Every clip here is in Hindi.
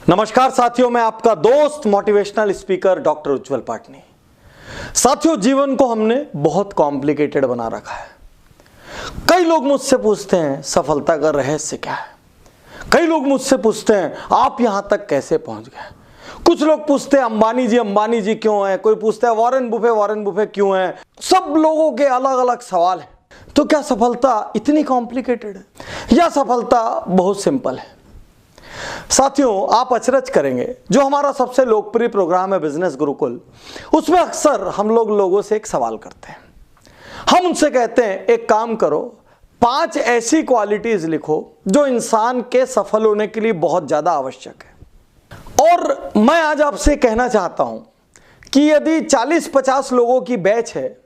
नमस्कार साथियों, मैं आपका दोस्त मोटिवेशनल स्पीकर डॉक्टर उज्जवल पाटनी। साथियों, जीवन को हमने बहुत कॉम्प्लिकेटेड बना रखा है। कई लोग मुझसे पूछते हैं सफलता का रहस्य क्या है। कई लोग मुझसे पूछते हैं आप यहां तक कैसे पहुंच गए। कुछ लोग पूछते हैं अंबानी जी क्यों हैं। कोई पूछता है वॉरेन बुफे क्यों हैं। सब लोगों के अलग अलग सवाल हैं। तो क्या सफलता इतनी कॉम्प्लिकेटेड है या सफलता बहुत सिंपल है? साथियों, आप अचरज करेंगे, जो हमारा सबसे लोकप्रिय प्रोग्राम है बिजनेस गुरुकुल, उसमें अक्सर हम लोगों से एक सवाल करते हैं। हम उनसे कहते हैं एक काम करो, 5 ऐसी क्वालिटीज लिखो जो इंसान के सफल होने के लिए बहुत ज्यादा आवश्यक है। और मैं आज आपसे कहना चाहता हूं कि यदि 40-50 लोगों की बैच है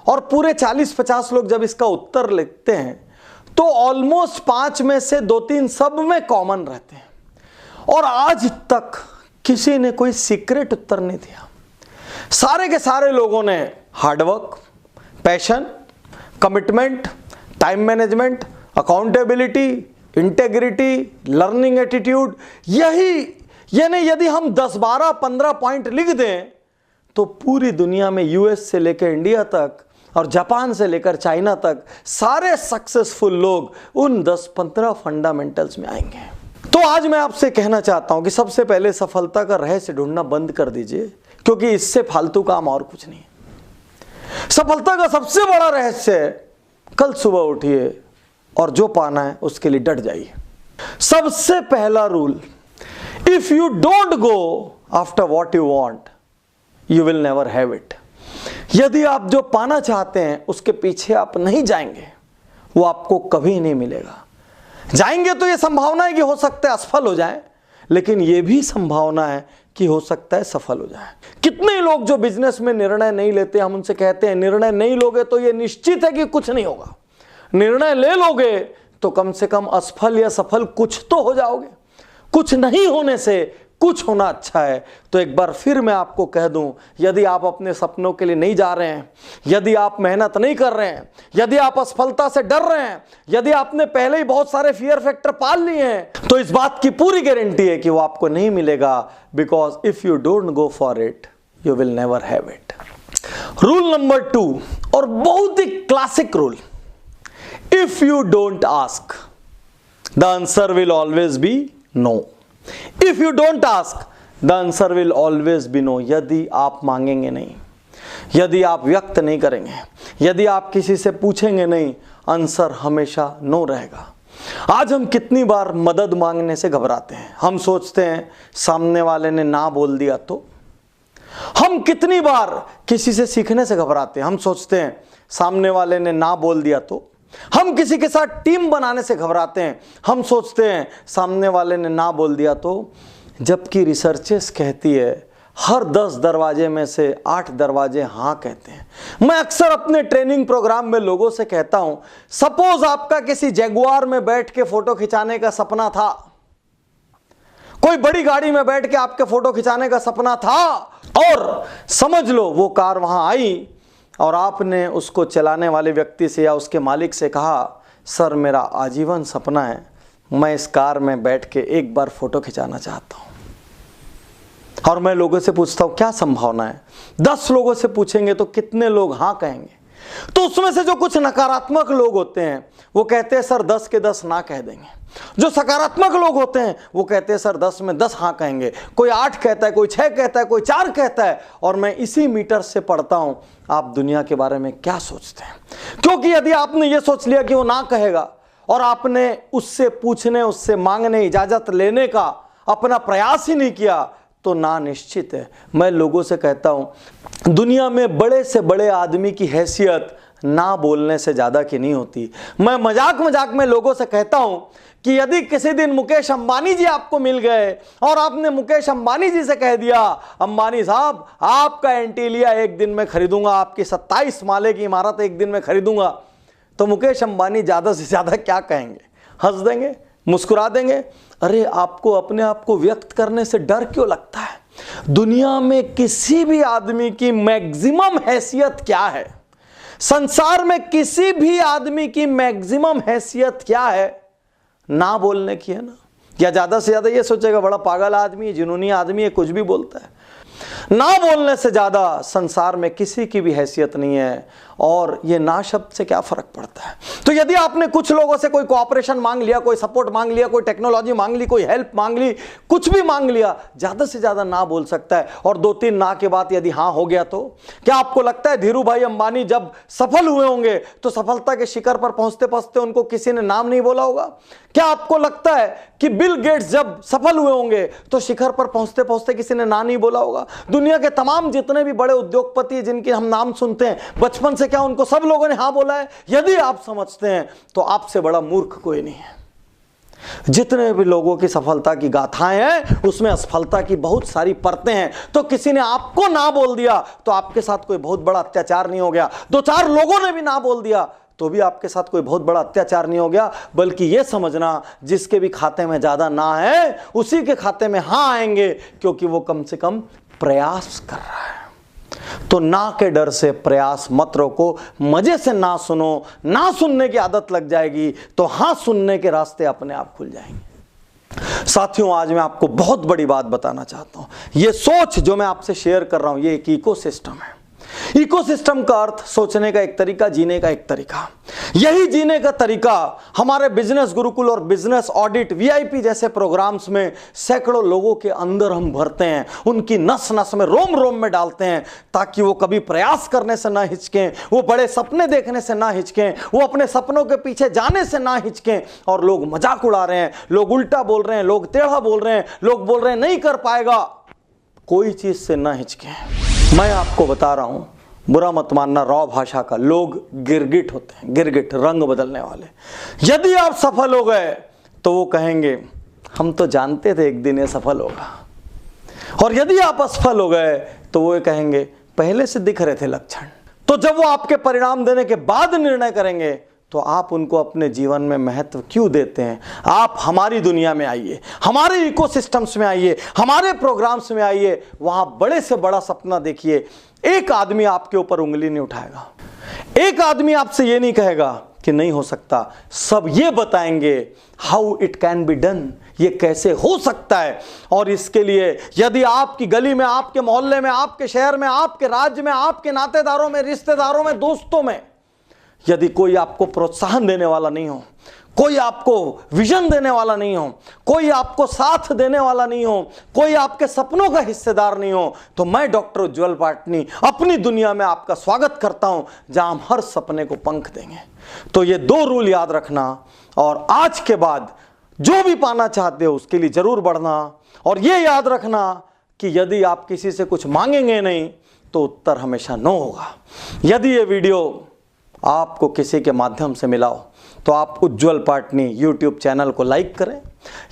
और पूरे 40-50 लोग जब इसका उत्तर लिखते हैं तो ऑलमोस्ट 5 में से 2-3 सब में कॉमन रहते हैं। और आज तक किसी ने कोई सीक्रेट उत्तर नहीं दिया। सारे के सारे लोगों ने hard work, passion, commitment, time management, accountability, integrity, learning attitude, यानी यदि हम 10, 12, 15 पॉइंट लिख दें तो पूरी दुनिया में यूएस से लेकर इंडिया तक और जापान से लेकर चाइना तक सारे सक्सेसफुल लोग उन 10-15 फंडामेंटल्स में आएंगे। तो आज मैं आपसे कहना चाहता हूं कि सबसे पहले सफलता का रहस्य ढूंढना बंद कर दीजिए, क्योंकि इससे फालतू काम और कुछ नहीं। सफलता का सबसे बड़ा रहस्य है कल सुबह उठिए और जो पाना है उसके लिए डट जाइए। सबसे पहला rule, if you don't go after what you want you will never have it. यदि आप जो पाना चाहते हैं उसके पीछे आप नहीं जाएंगे, वो आपको कभी नहीं मिलेगा। जाएंगे तो यह संभावना है कि हो सकता है असफल हो जाए, लेकिन यह भी संभावना है कि हो सकता है सफल हो जाए। कितने लोग जो बिजनेस में निर्णय नहीं लेते, हम उनसे कहते हैं निर्णय नहीं लोगे तो यह निश्चित है कि कुछ नहीं होगा। निर्णय ले लोगे तो कम से कम असफल या सफल कुछ तो हो जाओगे। कुछ नहीं होने से कुछ होना अच्छा है। तो एक बार फिर मैं आपको कह दूं, यदि आप अपने सपनों के लिए नहीं जा रहे हैं, यदि आप मेहनत नहीं कर रहे हैं, यदि आप असफलता से डर रहे हैं, यदि आपने पहले ही बहुत सारे फियर फैक्टर पाल लिए हैं, तो इस बात की पूरी गारंटी है कि वो आपको नहीं मिलेगा। Because if you don't go for it you will never have it. Rule number 2, और बहुत ही classic rule, if you don't ask the answer will always be no. If you don't ask, the answer will always be no। यदि आप मांगेंगे नहीं, यदि आप व्यक्त नहीं करेंगे, यदि आप किसी से पूछेंगे नहीं, आंसर हमेशा नो रहेगा। आज हम कितनी बार मदद मांगने से घबराते हैं। हम सोचते हैं सामने वाले ने ना बोल दिया तो। हम कितनी बार किसी से सीखने से घबराते हैं। हम सोचते हैं सामने वाले ने ना बोल दिया तो। हम किसी के साथ टीम बनाने से घबराते हैं। हम सोचते हैं सामने वाले ने ना बोल दिया तो। जबकि रिसर्चेस कहती है हर 10 दरवाजे में से 8 दरवाजे हाँ कहते हैं। मैं अक्सर अपने ट्रेनिंग प्रोग्राम में लोगों से कहता हूं, सपोज आपका किसी जैगुआर में बैठ के फोटो खिंचाने का सपना था, कोई बड़ी गाड़ी में बैठ के आपके फोटो खिंचाने का सपना था, और समझ लो वो कार वहां आई और आपने उसको चलाने वाले व्यक्ति से या उसके मालिक से कहा, सर मेरा आजीवन सपना है, मैं इस कार में बैठ के एक बार फोटो खिंचाना चाहता हूं। और मैं लोगों से पूछता हूं क्या संभावना है? 10 लोगों से पूछेंगे तो कितने लोग हाँ कहेंगे? तो उसमें से जो कुछ नकारात्मक लोग होते हैं वो कहते हैं सर 10 के 10 ना कह देंगे। जो सकारात्मक लोग होते हैं वो कहते हैं सर 10 में 10 हाँ कहेंगे। कोई 8 कहता है, कोई 6 कहता है, कोई 4 कहता है। और मैं इसी मीटर से पढ़ता हूं आप दुनिया के बारे में क्या सोचते हैं। क्योंकि यदि आपने ये सोच लिया कि वो ना कहेगा और आपने उससे पूछने, उससे मांगने, इजाजत लेने का अपना प्रयास ही नहीं किया, तो ना निश्चित है। मैं लोगों से कहता हूं दुनिया में बड़े से बड़े आदमी की हैसियत ना बोलने से ज्यादा की नहीं होती। मैं मजाक में लोगों से कहता हूं कि यदि किसी दिन मुकेश अंबानी जी आपको मिल गए और आपने मुकेश अंबानी जी से कह दिया, अंबानी साहब आपका एंटीलिया एक दिन में खरीदूंगा, आपकी 27 माले की इमारत एक दिन में खरीदूंगा, तो मुकेश अंबानी ज्यादा से ज्यादा क्या कहेंगे? हंस देंगे, मुस्कुरा देंगे। अरे आपको अपने आप को व्यक्त करने से डर क्यों लगता है? दुनिया में किसी भी आदमी की मैक्सिमम हैसियत क्या है? संसार में किसी भी आदमी की मैक्सिमम हैसियत क्या है? ना बोलने की है ना। या ज़्यादा से ज़्यादा ये सोचेगा बड़ा पागल आदमी है, जुनूनी आदमी है, कुछ भी बोलता है। ना बोलने से ज़्यादा संसार में किसी की भी हैसियत नहीं है, और ये ना शब्द से क्या फ़र्क पड़ता है। तो यदि आपने कुछ लोगों से कोई कोऑपरेशन मांग लिया, कोई सपोर्ट मांग लिया, कोई टेक्नोलॉजी मांग ली, कोई हेल्प मांग ली, कुछ भी मांग लिया, ज़्यादा से ज़्यादा ना बोल सकता है। और 2-3 ना के बाद यदि हाँ हो गया तो क्या आपको लगता है धीरू भाई अंबानी जब सफल हुए होंगे तो सफलता के शिखर पर पहुंचते पहुंचते उनको किसी ने नाम नहीं बोला होगा? क्या आपको लगता है कि बिल गेट्स जब सफल हुए होंगे तो शिखर पर पहुंचते पहुंचते किसी ने ना नहीं बोला होगा? दुनिया के तमाम जितने भी बड़े उद्योगपति जिनके हम नाम सुनते हैं, बचपन से क्या उनको सब लोगों ने हाँ बोला है? यदि आप समझते हैं तो आपसे बड़ा मूर्ख कोई नहीं है। जितने भी लोगों की सफलता की गाथाएं हैं उसमें असफलता की बहुत सारी परतें हैं। तो किसी ने आपको ना बोल दिया तो आपके साथ कोई बहुत बड़ा अत्याचार नहीं हो गया। 2-4 लोगों ने भी ना बोल दिया तो भी आपके साथ कोई बहुत बड़ा अत्याचार नहीं हो गया। बल्कि यह समझना जिसके भी खाते में ज्यादा ना है उसी के खाते में हाँ आएंगे, क्योंकि वो कम से कम प्रयास कर रहा है। तो ना के डर से प्रयास मत रोको, मजे से ना सुनो। ना सुनने की आदत लग जाएगी तो हाँ सुनने के रास्ते अपने आप खुल जाएंगे। साथियों, आज मैं आपको बहुत बड़ी बात बताना चाहता हूं। ये सोच जो मैं आपसे शेयर कर रहा हूं ये एक इकोसिस्टम है। इकोसिस्टम का अर्थ सोचने का एक तरीका, जीने का एक तरीका। यही जीने का तरीका हमारे बिजनेस गुरुकुल और बिजनेस ऑडिट VIP जैसे प्रोग्राम्स में सैकड़ों लोगों के अंदर हम भरते हैं, उनकी नस नस में, रोम रोम में डालते हैं, ताकि वो कभी प्रयास करने से ना हिचकें, वो बड़े सपने देखने से ना हिचकें, वो अपने सपनों के पीछे जाने से ना हिचकें। और लोग मजाक उड़ा रहे हैं, लोग उल्टा बोल रहे हैं, लोग टेढ़ा बोल रहे हैं, लोग बोल रहे हैं नहीं कर पाएगा, कोई चीज से ना हिचकें। मैं आपको बता रहा हूं, बुरा मत मानना, रॉ भाषा का, लोग गिरगिट होते हैं, गिरगिट, रंग बदलने वाले। यदि आप सफल हो गए तो वो कहेंगे हम तो जानते थे एक दिन ये सफल होगा। और यदि आप असफल हो गए तो वो कहेंगे पहले से दिख रहे थे लक्षण। तो जब वो आपके परिणाम देने के बाद निर्णय करेंगे तो आप उनको अपने जीवन में महत्व क्यों देते हैं? आप हमारी दुनिया में आइए, हमारे इकोसिस्टम्स में आइए, हमारे प्रोग्राम्स में आइए, वहां बड़े से बड़ा सपना देखिए। एक आदमी आपके ऊपर उंगली नहीं उठाएगा, एक आदमी आपसे ये नहीं कहेगा कि नहीं हो सकता। सब ये बताएंगे how it can be done, ये कैसे हो सकता है। और इसके लिए यदि आपकी गली में, आपके मोहल्ले में, आपके शहर में, आपके राज्य में, आपके नातेदारों में, रिश्तेदारों में, दोस्तों में यदि कोई आपको प्रोत्साहन देने वाला नहीं हो, कोई आपको विजन देने वाला नहीं हो, कोई आपको साथ देने वाला नहीं हो, कोई आपके सपनों का हिस्सेदार नहीं हो, तो मैं डॉक्टर उज्जवल पाटनी अपनी दुनिया में आपका स्वागत करता हूं, जहां हम हर सपने को पंख देंगे। तो ये 2 रूल याद रखना, और आज के बाद जो भी पाना चाहते हो उसके लिए जरूर बढ़ना। और ये याद रखना कि यदि आप किसी से कुछ मांगेंगे नहीं तो उत्तर हमेशा नो होगा। यदि ये वीडियो आपको किसी के माध्यम से मिला हो तो आप उज्जवल पाटनी YouTube चैनल को लाइक करें।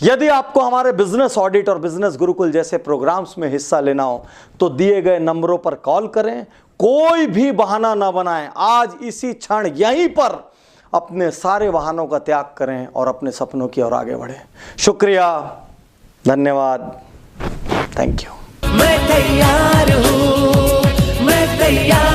यदि आपको हमारे बिजनेस ऑडिट और बिजनेस गुरुकुल जैसे प्रोग्राम्स में हिस्सा लेना हो तो दिए गए नंबरों पर कॉल करें। कोई भी बहाना ना बनाएं, आज इसी क्षण यहीं पर अपने सारे वाहनों का त्याग करें और अपने सपनों की ओर आगे बढ़ें। शुक्रिया, धन्यवाद, थैंक यू। मैं तैयार हूँ, मैं तैयार